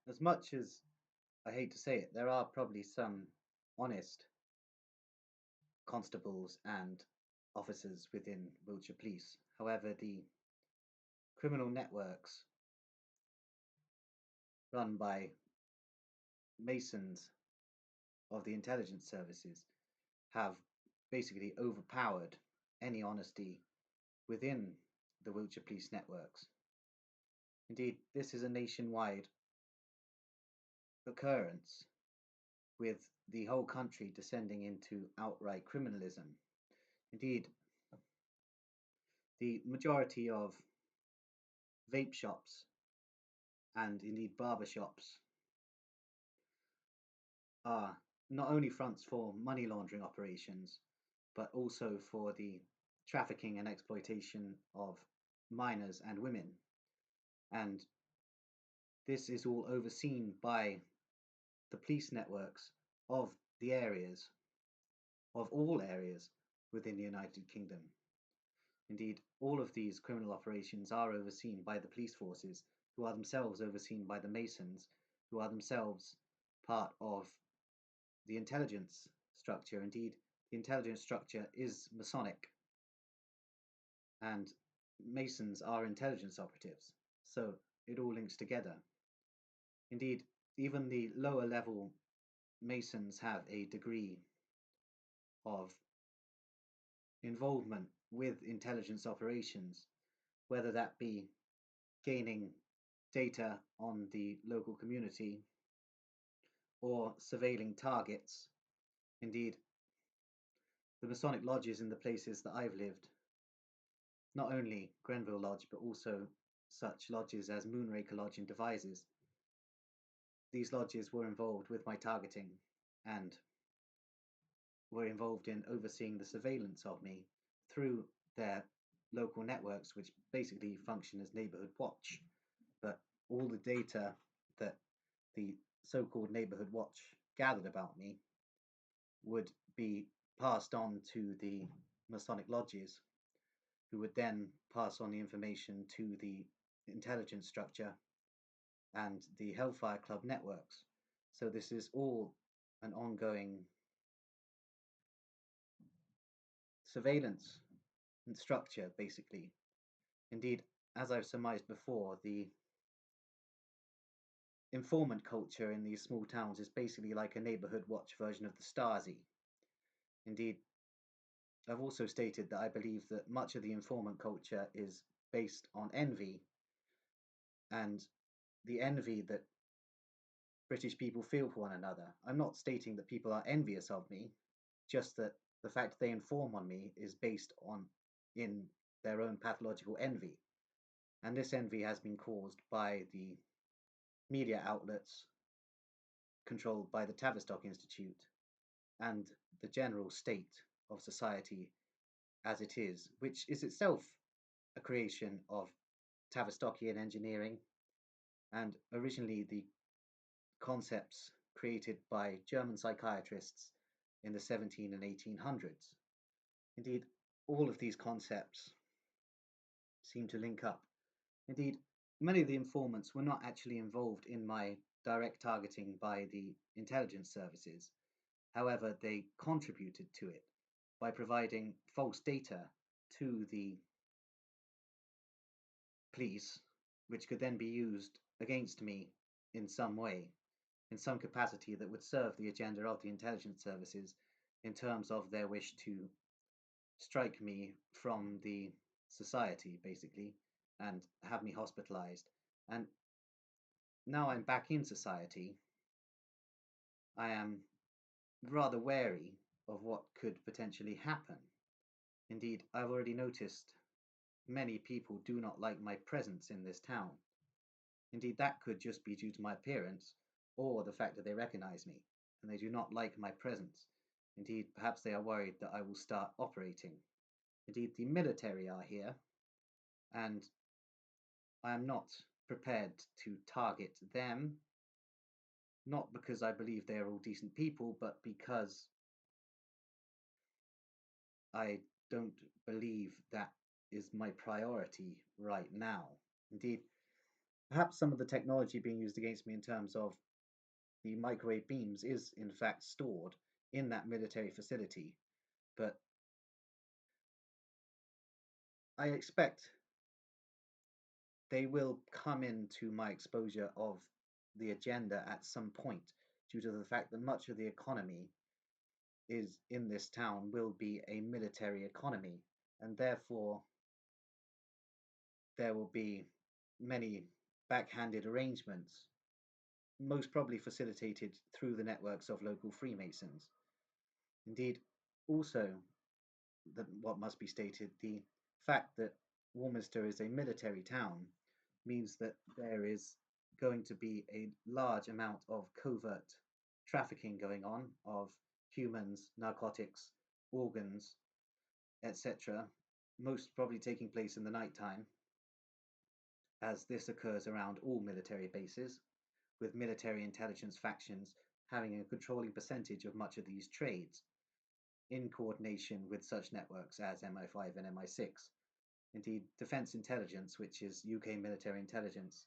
As much as I hate to say it, there are probably some honest constables and officers within Wiltshire Police. However, the criminal networks run by Masons of the intelligence services have basically overpowered any honesty within the Wiltshire Police networks. Indeed, this is a nationwide occurrence, with the whole country descending into outright criminalism. Indeed, the majority of vape shops and indeed barber shops are not only fronts for money laundering operations, but also for the trafficking and exploitation of minors and women. And this is all overseen by the police networks of the areas, of all areas within the United Kingdom. Indeed, all of these criminal operations are overseen by the police forces, who are themselves overseen by the Masons, who are themselves part of the intelligence structure. Indeed, the intelligence structure is Masonic, and Masons are intelligence operatives, so it all links together. Indeed, even the lower level Masons have a degree of involvement with intelligence operations, whether that be gaining data on the local community or surveilling targets. Indeed, the Masonic lodges in the places that I've lived, not only Grenville Lodge, but also such lodges as Moonraker Lodge in Devizes, these lodges were involved with my targeting and were involved in overseeing the surveillance of me through their local networks, which basically function as neighborhood watch. But all the data that the so-called neighborhood watch gathered about me would be passed on to the Masonic lodges, who would then pass on the information to the intelligence structure and the Hellfire Club networks. So this is all an ongoing surveillance and structure, basically. Indeed, as I've surmised before, the informant culture in these small towns is basically like a neighborhood watch version of the Stasi. Indeed, I've also stated that I believe that much of the informant culture is based on envy, and the envy that British people feel for one another. I'm not stating that people are envious of me, just that the fact they inform on me is based on in their own pathological envy. And this envy has been caused by the media outlets controlled by the Tavistock Institute and the general state of society as it is, which is itself a creation of Tavistockian engineering and originally the concepts created by German psychiatrists in the 17 and 1800s. Indeed, all of these concepts seem to link up. Indeed, many of the informants were not actually involved in my direct targeting by the intelligence services. However, they contributed to it by providing false data to the police, which could then be used against me in some way, in some capacity that would serve the agenda of the intelligence services in terms of their wish to strike me from the society, basically, and have me hospitalized. And now I'm back in society, I am rather wary of what could potentially happen. Indeed, I've already noticed many people do not like my presence in this town. Indeed, that could just be due to my appearance or the fact that they recognize me and they do not like my presence. Indeed, perhaps they are worried that I will start operating. Indeed, the military are here, and I am not prepared to target them, not because I believe they are all decent people, but because I don't believe that is my priority right now. Indeed, Perhaps some of the technology being used against me in terms of the microwave beams is in fact stored in that military facility, but I expect they will come into my exposure of the agenda at some point due to the fact that much of the economy is in this town will be a military economy, and therefore there will be many backhanded arrangements, most probably facilitated through the networks of local Freemasons. Indeed, also, what must be stated, the fact that Warminster is a military town means that there is going to be a large amount of covert trafficking going on of humans, narcotics, organs, etc., most probably taking place in the night time, as this occurs around all military bases, with military intelligence factions having a controlling percentage of much of these trades, in coordination with such networks as MI5 and MI6. Indeed, Defence Intelligence, which is UK military intelligence,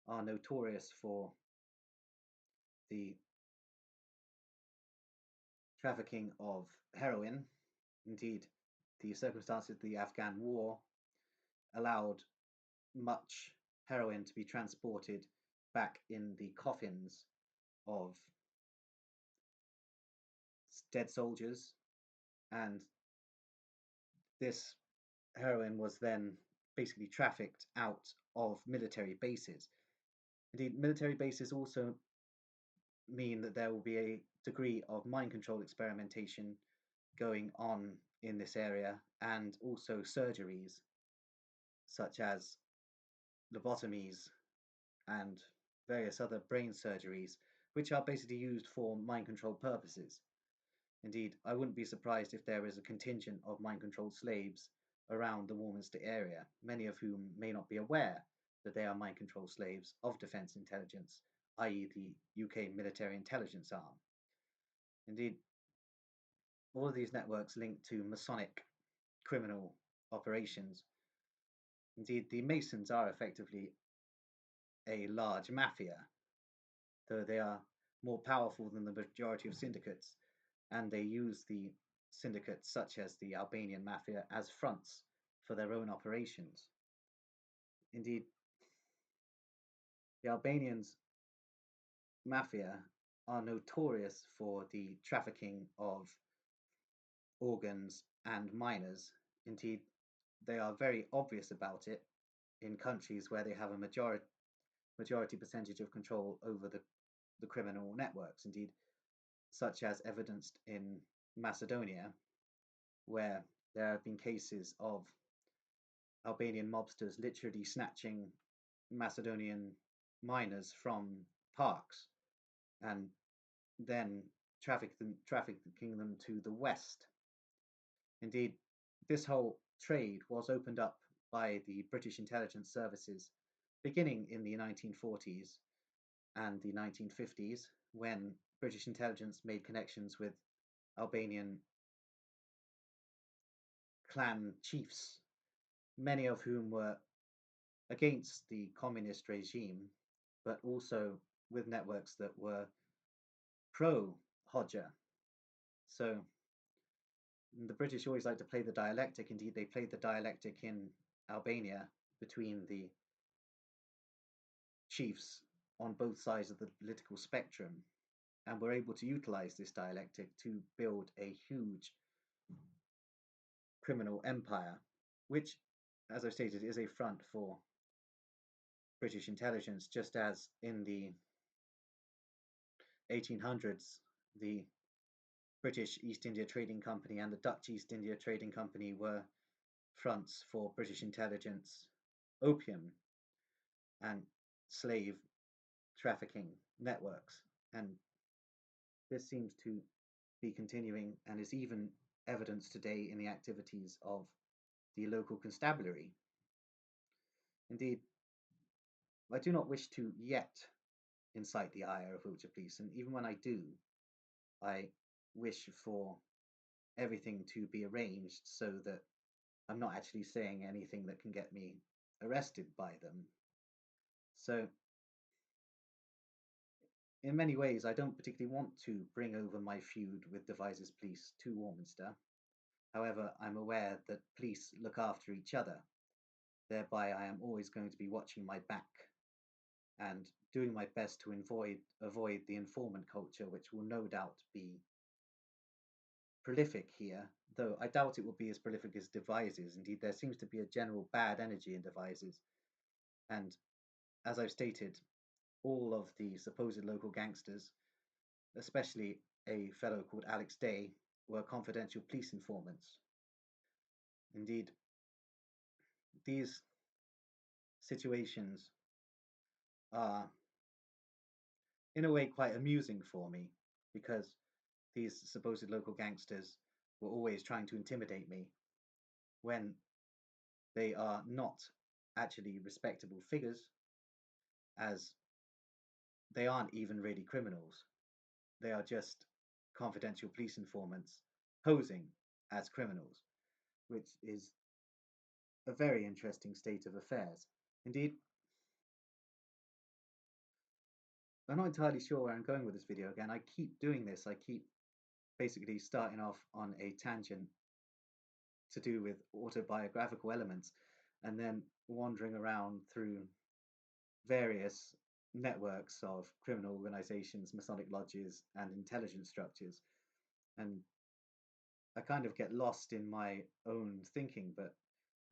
are notorious for the trafficking of heroin. Indeed, the circumstances of the Afghan war allowed much heroin to be transported back in the coffins of dead soldiers, and this heroin was then basically trafficked out of military bases. Indeed, military bases also mean that there will be a degree of mind control experimentation going on in this area, and also surgeries such as lobotomies and various other brain surgeries, which are basically used for mind control purposes. Indeed, I wouldn't be surprised if there is a contingent of mind controlled slaves around the Warminster area, many of whom may not be aware that they are mind controlled slaves of Defence Intelligence, i.e., the UK military intelligence arm. Indeed, all of these networks link to Masonic criminal operations. Indeed, the Masons are effectively a large mafia, though they are more powerful than the majority of syndicates, and they use the syndicates, such as the Albanian mafia, as fronts for their own operations. Indeed, the Albanians mafia are notorious for the trafficking of organs and minors. Indeed, they are very obvious about it in countries where they have a majority percentage of control over the criminal networks. Indeed, such as evidenced in Macedonia, where there have been cases of Albanian mobsters literally snatching Macedonian minors from parks and then trafficking them to the West. Indeed, this whole trade was opened up by the British intelligence services beginning in the 1940s and the 1950s, when British intelligence made connections with Albanian clan chiefs, many of whom were against the communist regime, but also with networks that were pro Hodja. So the British always like to play the dialectic. Indeed, they played the dialectic in Albania between the chiefs on both sides of the political spectrum, and were able to utilize this dialectic to build a huge criminal empire, which, as I've stated, is a front for British intelligence, just as in the 1800s, the British East India Trading Company and the Dutch East India Trading Company were fronts for British intelligence opium and slave trafficking networks. And this seems to be continuing and is even evidenced today in the activities of the local constabulary. Indeed, I do not wish to yet incite the ire of Wiltshire Police, and even when I do, I wish for everything to be arranged so that I'm not actually saying anything that can get me arrested by them. So, in many ways, I don't particularly want to bring over my feud with Devizes Police to Warminster. However, I'm aware that police look after each other. Thereby, I am always going to be watching my back and doing my best to avoid the informant culture, which will no doubt be prolific here, though I doubt it will be as prolific as Devizes. Indeed, there seems to be a general bad energy in Devizes. And as I've stated, all of the supposed local gangsters, especially a fellow called Alex Day, were confidential police informants. Indeed, these situations are, in a way, quite amusing for me because these supposed local gangsters were always trying to intimidate me when they are not actually respectable figures, as they aren't even really criminals. They are just confidential police informants posing as criminals, which is a very interesting state of affairs. Indeed, I'm not entirely sure where I'm going with this video again. I keep doing this. I keep basically starting off on a tangent to do with autobiographical elements and then wandering around through various networks of criminal organizations, Masonic lodges, and intelligence structures. And I kind of get lost in my own thinking, but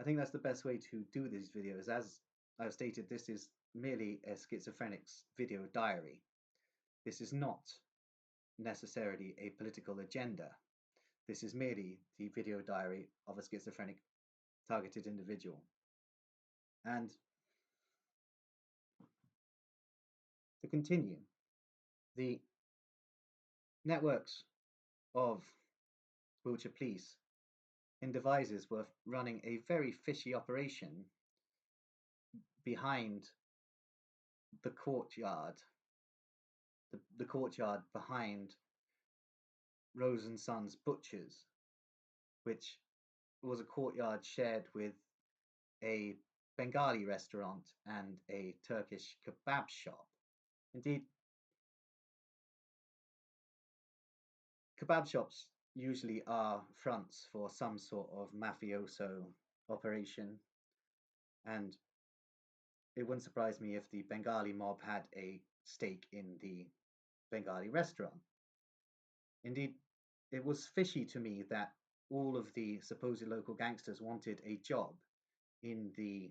I think that's the best way to do these videos. As I've stated, this is merely a schizophrenic's video diary. This is not necessarily a political agenda. This is merely the video diary of a schizophrenic targeted individual. And to continue, the networks of Wiltshire Police in Devizes were running a very fishy operation behind the courtyard, the courtyard behind Rose and Sons Butchers, which was a courtyard shared with a Bengali restaurant and a Turkish kebab shop. Indeed, kebab shops usually are fronts for some sort of mafioso operation, and it wouldn't surprise me if the Bengali mob had a stake in the Bengali restaurant. Indeed, it was fishy to me that all of the supposed local gangsters wanted a job in the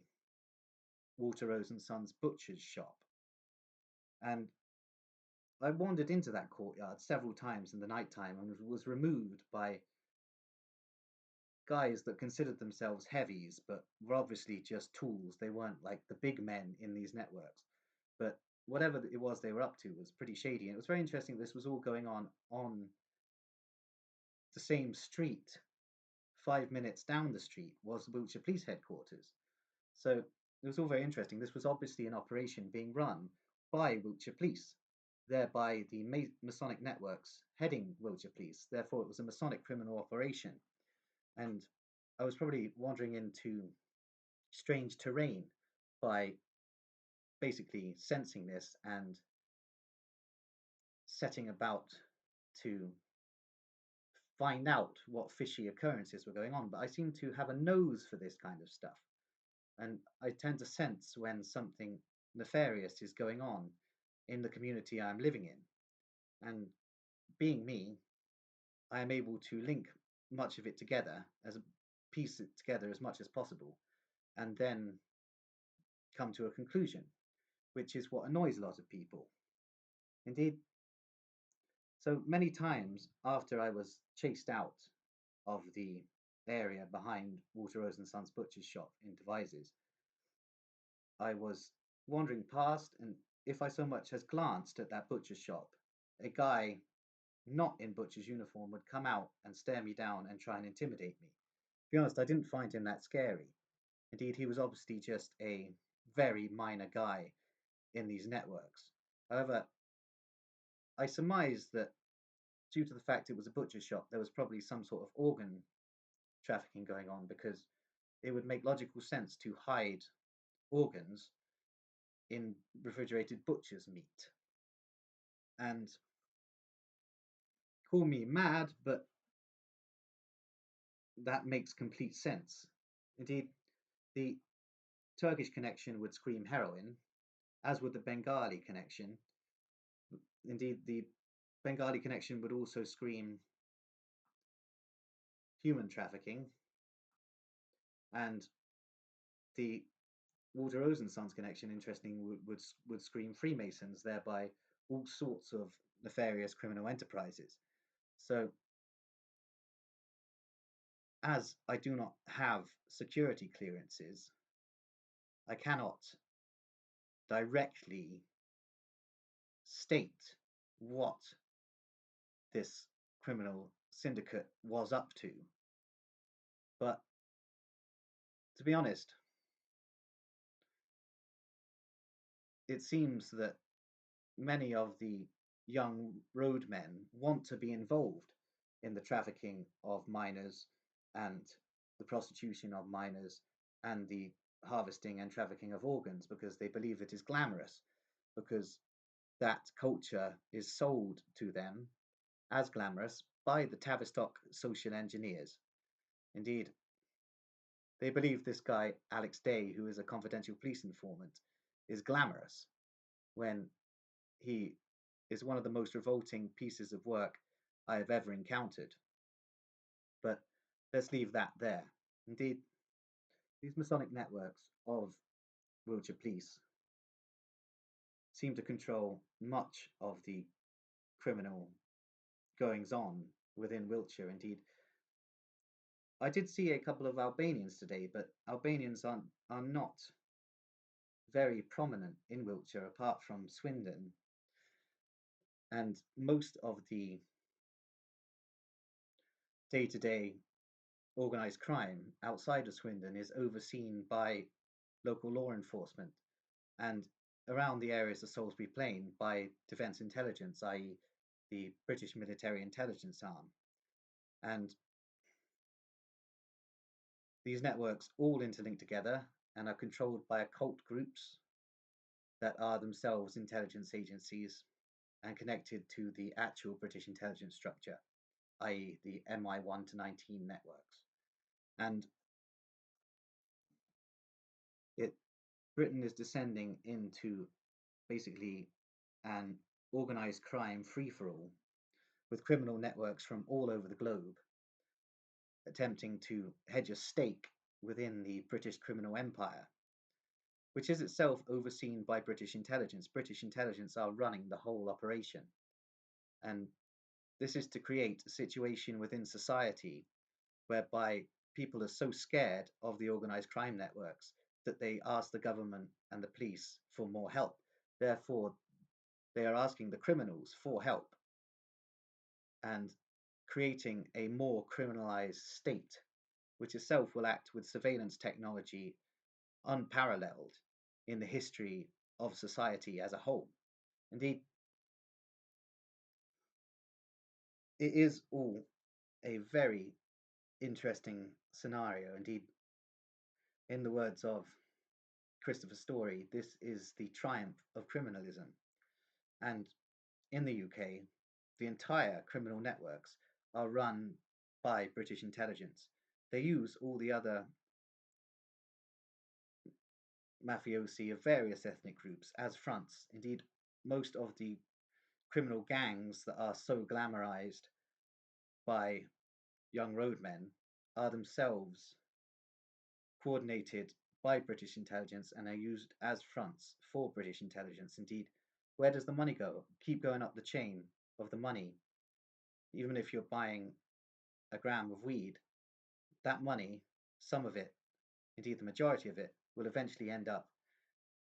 Walter Rose and Sons butcher's shop. And I wandered into that courtyard several times in the night time and was removed by guys that considered themselves heavies, but were obviously just tools. They weren't like the big men in these networks. But whatever it was they were up to was pretty shady. And it was very interesting this was all going on the same street. 5 minutes down the street was the Wiltshire Police headquarters. So it was all very interesting. This was obviously an operation being run by Wiltshire Police, thereby the Masonic networks heading Wiltshire Police. Therefore, it was a Masonic criminal operation. And I was probably wandering into strange terrain by basically sensing this and setting about to find out what fishy occurrences were going on. But I seem to have a nose for this kind of stuff. And I tend to sense when something nefarious is going on in the community I'm living in. And being me, I am able to link much of it together, piece it together as much as possible, and then come to a conclusion, which is what annoys a lot of people. Indeed, so many times after I was chased out of the area behind Walter Rose and Sons Butcher's shop in Devizes, I was wandering past, and if I so much as glanced at that butcher's shop, a guy not in butcher's uniform would come out and stare me down and try and intimidate me. To be honest, I didn't find him that scary. Indeed, he was obviously just a very minor guy in these networks. However, I surmised that due to the fact it was a butcher shop, there was probably some sort of organ trafficking going on, because it would make logical sense to hide organs in refrigerated butcher's meat. And call me mad, but that makes complete sense. Indeed, the Turkish connection would scream heroin, as would the Bengali connection. Indeed, the Bengali connection would also scream human trafficking, and the Walter Rosenson's connection, interesting, would scream Freemasons, thereby all sorts of nefarious criminal enterprises. So, as I do not have security clearances, I cannot directly state what this criminal syndicate was up to. But to be honest, it seems that many of the young roadmen want to be involved in the trafficking of minors and the prostitution of minors and the harvesting and trafficking of organs because they believe it is glamorous, because that culture is sold to them as glamorous by the Tavistock social engineers. Indeed, they believe this guy, Alex Day, who is a confidential police informant, is glamorous when he is one of the most revolting pieces of work I have ever encountered. But let's leave that there. Indeed, these Masonic networks of Wiltshire police seem to control much of the criminal goings on within Wiltshire. Indeed, I did see a couple of Albanians today, but Albanians are not very prominent in Wiltshire apart from Swindon. And most of the day to day organised crime outside of Swindon is overseen by local law enforcement and around the areas of Salisbury Plain by Defence Intelligence, i.e., the British military intelligence arm. And these networks all interlink together and are controlled by occult groups that are themselves intelligence agencies and connected to the actual British intelligence structure, i.e., the MI1 to 19 networks. And Britain is descending into basically an organized crime free-for-all with criminal networks from all over the globe attempting to hedge a stake within the British criminal empire, which is itself overseen by British intelligence. British intelligence are running the whole operation. And this is to create a situation within society whereby people are so scared of the organized crime networks that they ask the government and the police for more help. Therefore, they are asking the criminals for help and creating a more criminalized state, which itself will act with surveillance technology unparalleled in the history of society as a whole. Indeed, it is all a very interesting scenario. Indeed, in the words of Christopher Story, this is the triumph of criminalism. And in the UK, the entire criminal networks are run by British intelligence. They use all the other mafiosi of various ethnic groups as fronts. Indeed, most of the criminal gangs that are so glamorized by young roadmen are themselves coordinated by British intelligence and are used as fronts for British intelligence. Indeed, where does the money go? Keep going up the chain of the money. Even if you're buying a gram of weed, that money, some of it, indeed the majority of it, will eventually end up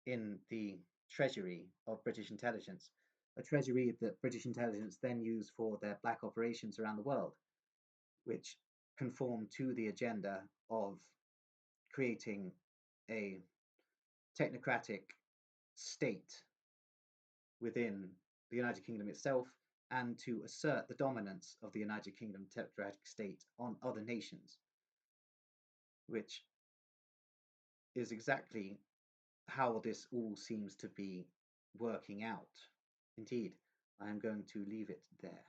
in the treasury of British intelligence, a treasury that British intelligence then use for their black operations around the world, which conform to the agenda of creating a technocratic state within the United Kingdom itself and to assert the dominance of the United Kingdom technocratic state on other nations, which is exactly how this all seems to be working out. Indeed, I am going to leave it there.